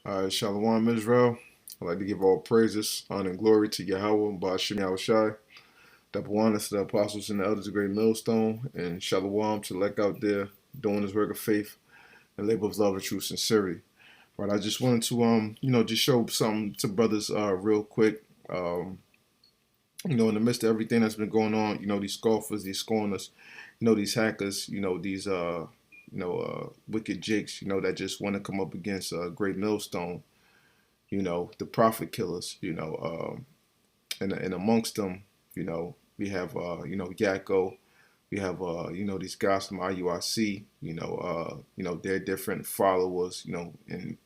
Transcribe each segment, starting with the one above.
Shalawam, Israel. I'd like to give all praises, honor, and glory to Yahawah, YAHAWASHI. Double honor to the apostles and the elders of Great Millstone, and Shalawam to elect out there doing his work of faith and labor of love and true sincerity. Right, I just wanted to, just show something to brothers real quick. In the midst of everything that's been going on, these scoffers, these scorners, these hackers, these, wicked jakes, that just want to come up against Great Millstone, the prophet killers, and amongst them, we have, Yakko, we have, these guys from IUIC, they're different followers, and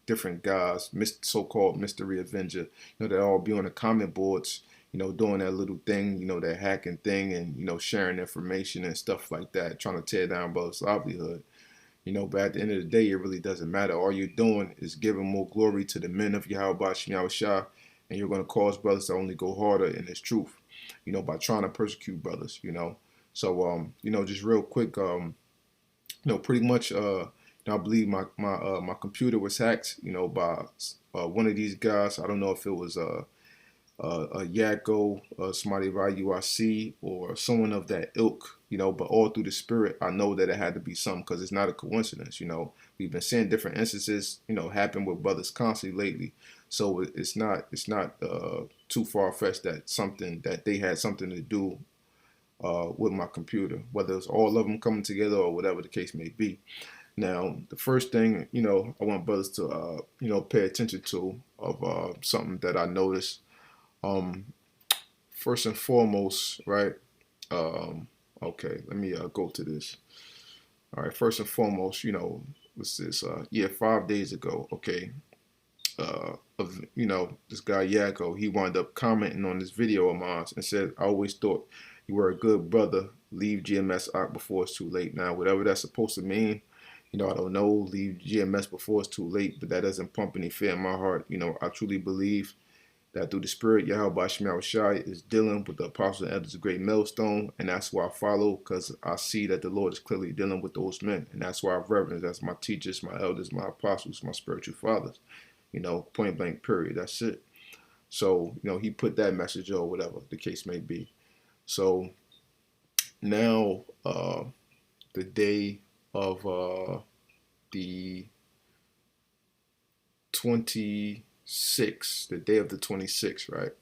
different guys, so-called mystery avenger, they all be on the comment boards, doing that little thing, that hacking thing, and sharing information and stuff like that, trying to tear down brothers' livelihood. But at the end of the day, it really doesn't matter. All you're doing is giving more glory to the men of YAHAWASHI, and you're going to cause brothers to only go harder in this truth, by trying to persecute brothers. So, just real quick, pretty much, I believe my computer was hacked, by one of these guys. I don't know if it was Yakko, somebody of IUIC, or someone of that ilk, but all through the spirit, I know that it had to be something because it's not a coincidence. We've been seeing different instances, happen with brothers constantly lately. So it's not too far-fetched that they had something to do with my computer, whether it's all of them coming together or whatever the case may be. Now, the first thing, I want brothers to, pay attention to of something that I noticed. First and foremost, right? Okay, let me go to this. All right, first and foremost, what's this? 5 days ago, okay. This guy Yakko, he wound up commenting on this video of mine and said, "I always thought you were a good brother. Leave GMS out before it's too late." Now, whatever that's supposed to mean, I don't know. Leave GMS before it's too late, but that doesn't pump any fear in my heart. I truly believe that through the Spirit, YAHAWASHI is dealing with the apostles and elders of Great Millstone, and that's why I follow, because I see that the Lord is clearly dealing with those men, and that's why I reverence. That's my teachers, my elders, my apostles, my spiritual fathers. Point blank, period. That's it. So, he put that message or whatever the case may be. So now, the day of the 26th, the day of the 26th, right?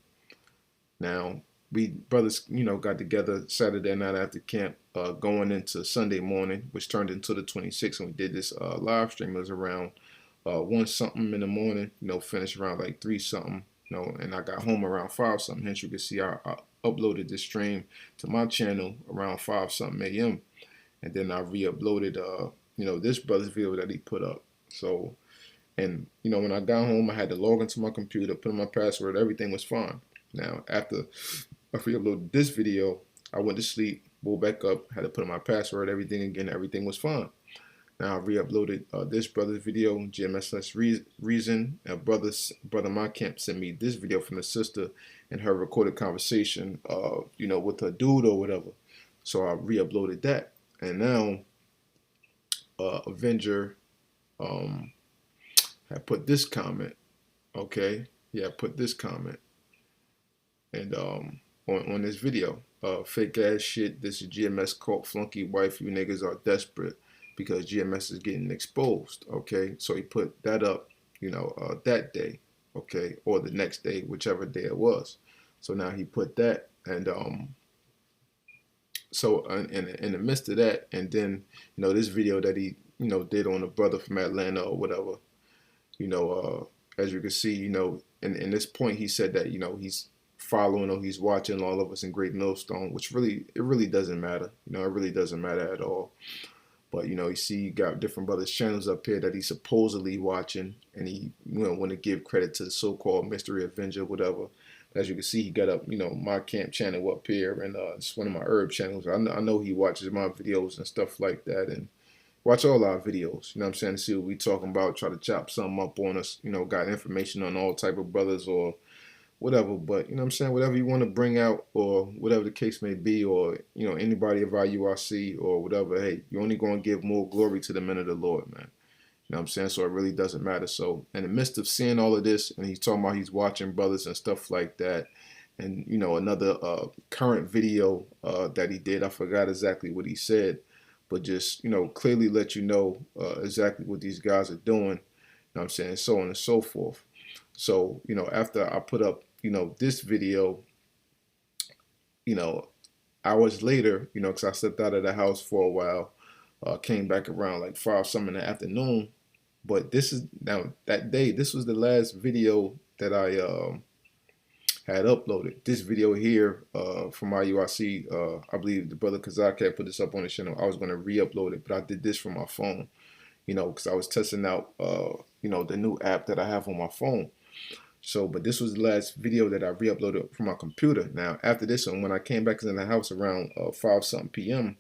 Now, we brothers, got together Saturday night after camp, going into Sunday morning, which turned into the 26th, and we did this live stream. It was around 1 something in the morning, finished around like 3 something, and I got home around 5 something. Hence, you can see I uploaded this stream to my channel around 5 something a.m. And then I re-uploaded, this brother's video that he put up. So, and, when I got home, I had to log into my computer, put in my password, everything was fine. Now, after I re-uploaded this video, I went to sleep, woke back up, had to put in my password, everything again, everything was fine. Now I re-uploaded this brother's video, GMS Reason. Brother My Camp sent me this video from the sister and her recorded conversation, with her dude or whatever. So I re-uploaded that, and now Avenger had put this comment. Okay, yeah, put this comment, and on this video, fake ass shit. This is GMS cult flunky wife. You niggas are desperate because GMS is getting exposed. Okay, so he put that up, that day, okay, or the next day, whichever day it was. So now he put that, and so in the midst of that, and then this video that he did on a brother from Atlanta or whatever, as you can see, in this point he said that he's following or he's watching all of us in Great Millstone, which it really doesn't matter. It really doesn't matter at all. But you see, you got different brothers' channels up here that he's supposedly watching, and he want to give credit to the so-called mystery avenger, whatever. As you can see, he got up, my camp channel up here, and it's one of my herb channels. I know he watches my videos and stuff like that, and watch all our videos. You know what I'm saying? See what we talking about. Try to chop something up on us. Got information on all type of brothers or whatever. But you know what I'm saying, whatever you want to bring out or whatever the case may be, or anybody of our URC or whatever, hey, you're only going to give more glory to the men of the Lord, man. You know what I'm saying? So it really doesn't matter. So in the midst of seeing all of this, and he's talking about he's watching brothers and stuff like that, and you know, another current video that he did, I forgot exactly what he said, but just, you know, clearly let you know exactly what these guys are doing. You know what I'm saying? So on and so forth. So, you know, after I put up, you know, this video, you know, hours later, you know, because I stepped out of the house for a while, came back around like 5 something in the afternoon. But this is now that day, this was the last video that I had uploaded. This video here from IUIC, I believe the brother Kazak had put this up on the channel. I was going to re-upload it, but I did this from my phone, you know, because I was testing out, you know, the new app that I have on my phone. So, but this was the last video that I re-uploaded from my computer. Now, after this one, when I came back in the house around 5 something p.m.,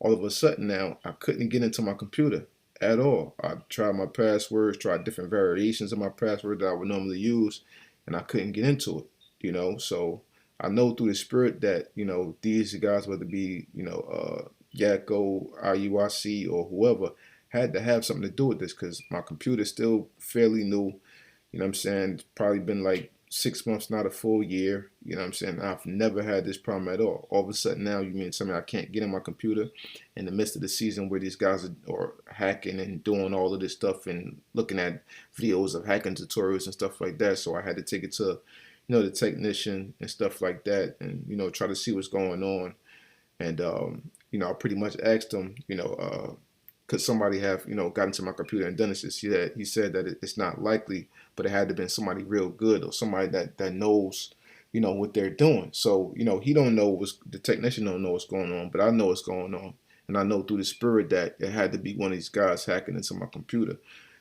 all of a sudden now, I couldn't get into my computer at all. I tried my passwords, tried different variations of my password that I would normally use, and I couldn't get into it, you know. So I know through the spirit that, you know, these guys, whether it be, you know, Yakko, IUIC, or whoever, had to have something to do with this, because my computer's still fairly new. You know what I'm saying? It's probably been like 6 months, not a full year. You know what I'm saying? I've never had this problem at all. All of a sudden now, you mean something I can't get in my computer in the midst of the season where these guys are hacking and doing all of this stuff and looking at videos of hacking tutorials and stuff like that. So I had to take it to, you know, the technician and stuff like that, and, you know, try to see what's going on. And, you know, I pretty much asked them, you know, could somebody have, you know, gotten to my computer and done this? He said that it's not likely, but it had to have been somebody real good or somebody that knows, you know, what they're doing. So, you know, he don't know the technician don't know what's going on, but I know what's going on. And I know through the spirit that it had to be one of these guys hacking into my computer,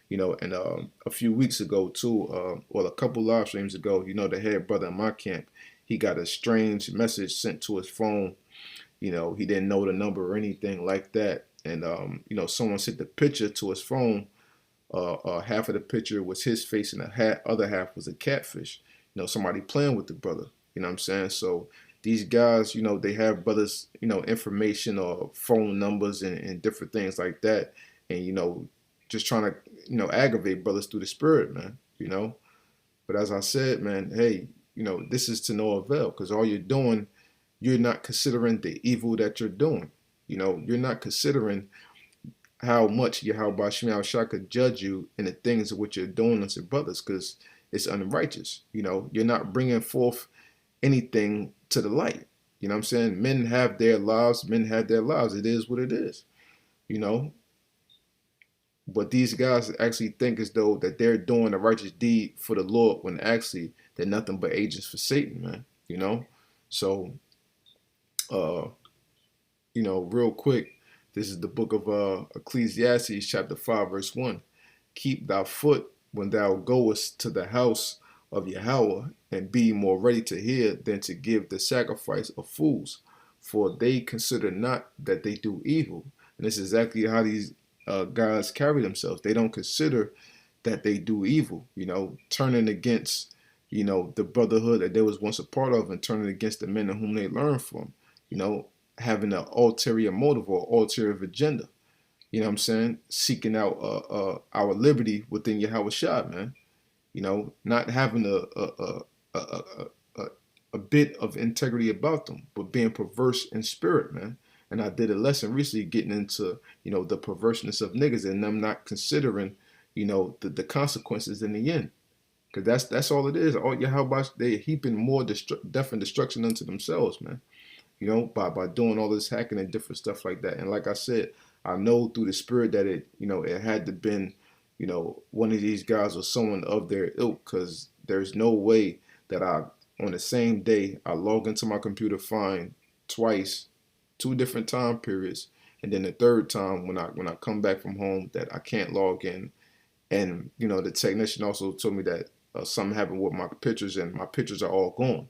you know. And a few weeks ago too, well, a couple live streams ago, you know, the head brother in my camp, he got a strange message sent to his phone. You know, he didn't know the number or anything like that. And, you know, someone sent the picture to his phone. Half of the picture was his face and the other half was a catfish. You know, somebody playing with the brother. You know what I'm saying? So these guys, you know, they have brothers, you know, information or phone numbers and different things like that. And, you know, just trying to, you know, aggravate brothers through the spirit, man, you know. But as I said, man, hey, you know, this is to no avail, because all you're doing, you're not considering the evil that you're doing. You know, you're not considering how much YAHAWASHI could judge you in the things of what you're doing unto brothers, because it's unrighteous. You know, you're not bringing forth anything to the light. You know what I'm saying? Men have their lives. Men have their lives. It is what it is. You know, but these guys actually think as though that they're doing a righteous deed for the Lord when actually they're nothing but agents for Satan, man. You know, so you know, real quick, this is the book of Ecclesiastes, chapter 5, verse 1. Keep thy foot when thou goest to the house of Yahweh, and be more ready to hear than to give the sacrifice of fools, for they consider not that they do evil. And this is exactly how these guys carry themselves. They don't consider that they do evil, you know, turning against, you know, the brotherhood that they was once a part of, and turning against the men in whom they learned from, you know, having an ulterior motive or ulterior agenda. You know what I'm saying? Seeking out our liberty within Yahawashi, man. You know, not having a bit of integrity about them, but being perverse in spirit, man. And I did a lesson recently getting into, you know, the perverseness of niggas and them not considering, you know, the consequences in the end. Because that's all it is. All Yahweh, they heaping more death and destruction unto themselves, man. You know, by doing all this hacking and different stuff like that. And like I said, I know through the spirit that it, you know, it had to been, you know, one of these guys or someone of their ilk, because there's no way that on the same day, I log into my computer, find twice, 2 different time periods, and then the third time when I come back from home that I can't log in. And, you know, the technician also told me that something happened with my pictures, and my pictures are all gone,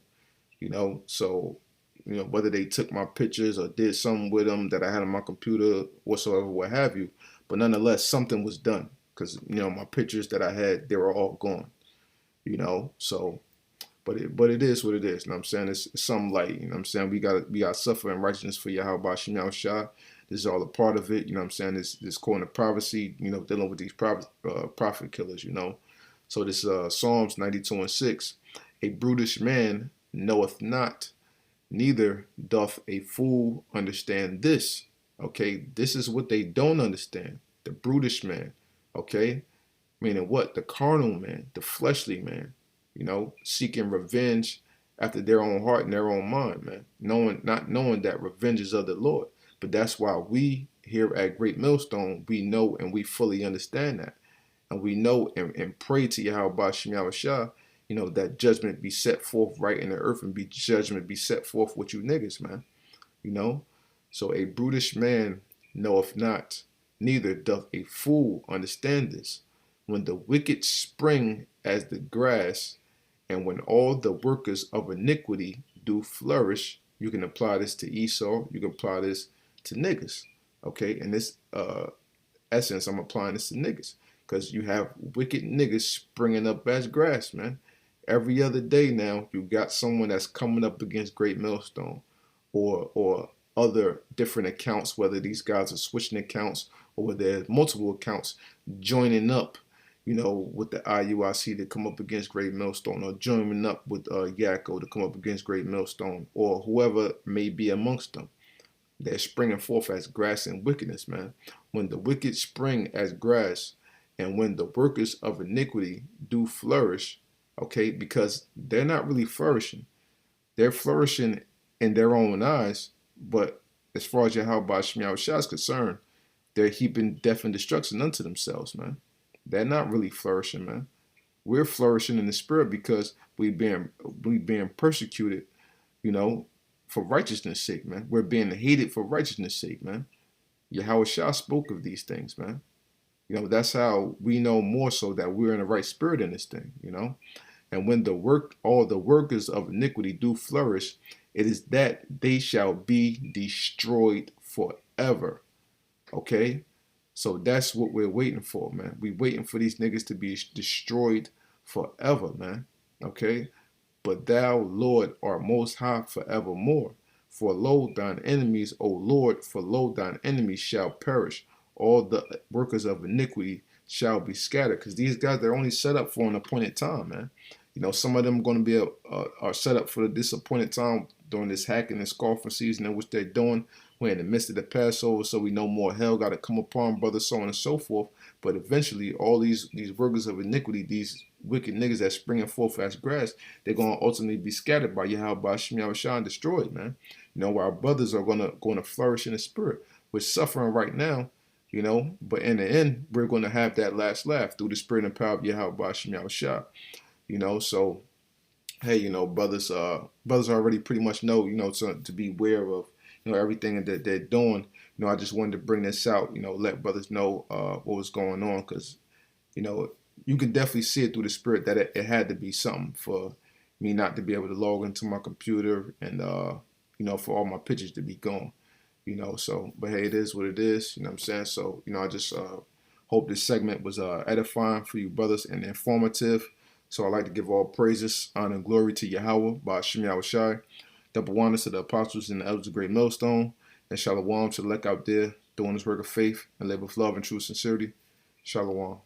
you know. So, you know, whether they took my pictures or did something with them that I had on my computer, whatsoever, what have you. But nonetheless, something was done, because, you know, my pictures that I had, they were all gone, you know. So, but it is what it is. You know what I'm saying? It's some light. You know what I'm saying? We got suffer in righteousness for Yahweh Shah. This is all a part of it. You know what I'm saying? This calling to prophecy, you know, dealing with these prophet killers, you know. So this Psalms 92:6. A brutish man knoweth not, neither doth a fool understand this. Okay, this is what they don't understand. The brutish man. Okay, meaning what? The carnal man, the fleshly man, you know, seeking revenge after their own heart and their own mind, man. Not knowing that revenge is of the Lord. But that's why we here at Great Millstone, we know and we fully understand that. And we know and pray to YAHAWASHI, you know, that judgment be set forth right in the earth, and judgment be set forth with you niggas, man. You know? So a brutish man knoweth not, neither doth a fool understand this. When the wicked spring as the grass, and when all the workers of iniquity do flourish. You can apply this to Esau. You can apply this to niggas. Okay? In this essence, I'm applying this to niggas. Because you have wicked niggas springing up as grass, man. Every other day now, you got someone that's coming up against Great Millstone, or other different accounts, whether these guys are switching accounts or whether there's multiple accounts joining up, you know, with the IUIC to come up against Great Millstone, or joining up with Yakko to come up against Great Millstone, or whoever may be amongst them. They're springing forth as grass and wickedness, man. When the wicked spring as grass, and when the workers of iniquity do flourish, okay, because they're not really flourishing. They're flourishing in their own eyes, but as far as YAHAWASHI is concerned, they're heaping death and destruction unto themselves, man. They're not really flourishing, man. We're flourishing in the spirit because we being persecuted, you know, for righteousness' sake, man. We're being hated for righteousness' sake, man. YAHAWASHI spoke of these things, man. You know, that's how we know more so that we're in the right spirit in this thing, you know. And when all the workers of iniquity do flourish, it is that they shall be destroyed forever. Okay? So that's what we're waiting for, man. We're waiting for these niggas to be destroyed forever, man. Okay? But thou, Lord, art most high forevermore. For lo, thine enemies, O Lord, for lo, thine enemies shall perish. All the workers of iniquity shall be scattered. Because these guys, they're only set up for an appointed time, man. You know, some of them going to be are set up for the disappointed time during this hacking and scoffing season in which they're doing. We're in the midst of the Passover, so we know more hell got to come upon brothers, so on and so forth. But eventually, all these workers of iniquity, these wicked niggas that springing forth as grass, they're going to ultimately be scattered by YAHAWASHI and destroyed, man. You know, our brothers are going to flourish in the spirit. We're suffering right now, you know, but in the end, we're going to have that last laugh through the spirit and power of YAHAWASHI. You know, so hey, you know, brothers already pretty much know, you know, to be aware of, you know, everything that they're doing. You know, I just wanted to bring this out, you know, let brothers know what was going on, because, you know, you could definitely see it through the spirit that it had to be something for me not to be able to log into my computer and, you know, for all my pictures to be gone, you know. So, but hey, it is what it is, you know what I'm saying? So, you know, I just hope this segment was edifying for you brothers and informative. So I'd like to give all praises, honor, and glory to Yahawah by Hashem Yahawashi. Double honors to the apostles and the elders of Great Millstone. And Shalawam to the elect out there doing this work of faith and live with love and true sincerity. Shalawam.